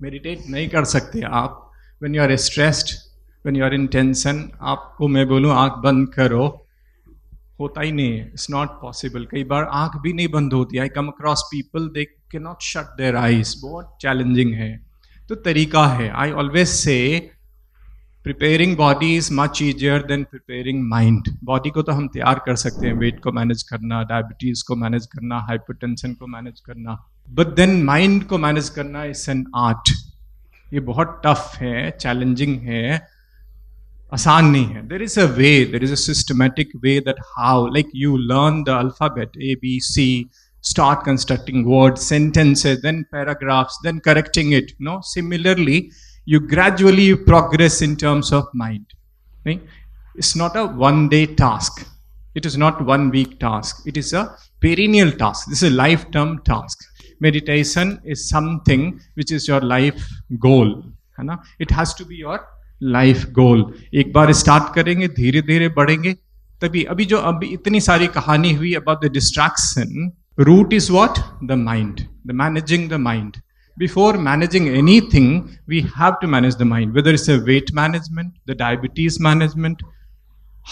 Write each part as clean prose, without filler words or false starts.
Meditate नहीं कर सकते आप when you are stressed, when you are in tension. आपको मैं बोलूँ आंख बंद करो, होता ही नहीं है, इट्स नॉट पॉसिबल। कई बार आंख भी नहीं बंद होती। I come across people they can not shut their eyes, बहुत चैलेंजिंग है। तो तरीका है, I always say preparing body is much easier than preparing mind. Body को तो हम तैयार कर सकते हैं, वेट को मैनेज करना, डायबिटीज को मैनेज करना, हाइपरटेंशन को मैनेज करना, बट देन माइंड को मैनेज करना इज एन आर्ट। ये बहुत टफ है, चैलेंजिंग है, आसान नहीं है। There is a way, there is a systematic way that how, like you learn the alphabet ABC, start constructing words, sentences, then paragraphs, then correcting it. No, similarly, you gradually progress in terms of mind. Right? It's not a one-day task. It is not one-week task. It is a perennial task. This is a lifetime task. Meditation is something which is your life goal. है ना? It has to be your life goal. एक बार start करेंगे, धीरे धीरे बढ़ेंगे, तभी अभी इतनी सारी कहानी हुई about the distraction. Root is what? The mind. The managing the mind. Before managing anything, we have to manage the mind. Whether it's a weight management, the diabetes management,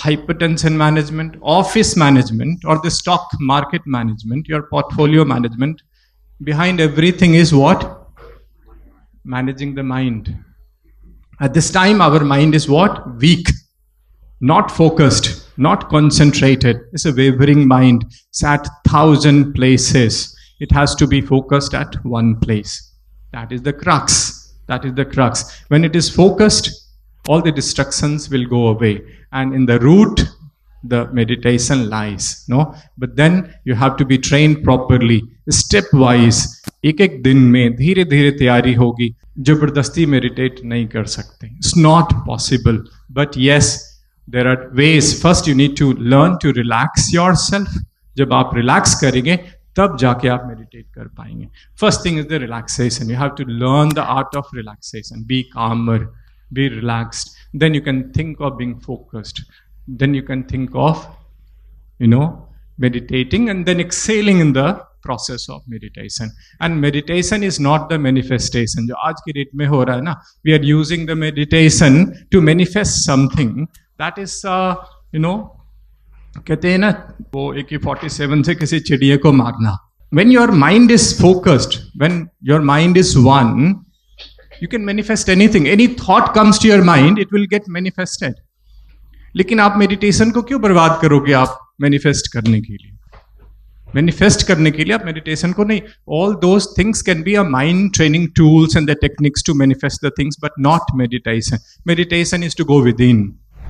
hypertension management, office management, or the stock market management, your portfolio management. Behind everything is what? Managing the mind. At this time, our mind is what? Weak. Not focused, not concentrated. It's a wavering mind. It's at 1,000 places. It has to be focused at one place. That is the crux. That is the crux. When it is focused, all the distractions will go away. And in the root, the meditation lies. No? But then you have to be trained properly, stepwise. एक दिन में धीरे धीरे तैयारी होगी। जबरदस्ती meditate नहीं कर सकते. It's not possible. But yes, there are ways. First you need to learn to relax yourself. जब आप relax करेंगे तब जाके आप meditate कर पाएंगे. First thing is the relaxation. You have to learn the art of relaxation. Be calmer, be relaxed. Then you can think of being focused. Then you can think of, meditating and then exhaling in the process of meditation. And meditation is not the manifestation. जो आज की date में हो रहा है ना, we are using the meditation to manifest something. That is, कहते हैं ना वो AK-47 से किसी चिड़िया को मारना. When your mind is focused, when your mind is one, you can manifest anything. Any thought comes to your mind, it will get manifested. लेकिन आप मेडिटेशन को क्यों बर्बाद करोगे? आप मैनिफेस्ट करने के लिए, मैनिफेस्ट करने के लिए आप मेडिटेशन को नहीं. All those things can be a mind training tools and the techniques to manifest the things, but not meditation. Meditation is to go within,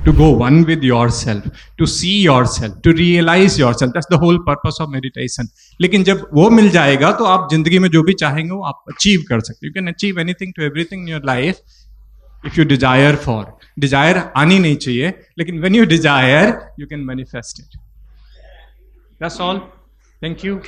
to go one with yourself, to see yourself, to realize yourself. That's the whole purpose of meditation. लेकिन जब वो मिल जाएगा तो आप जिंदगी में जो भी चाहेंगे वो आप अचीव कर सकते. You can achieve anything to everything in your life if you desire for. Desire आनी नहीं चाहिए, लेकिन when you desire, you can manifest it. That's all. Thank you.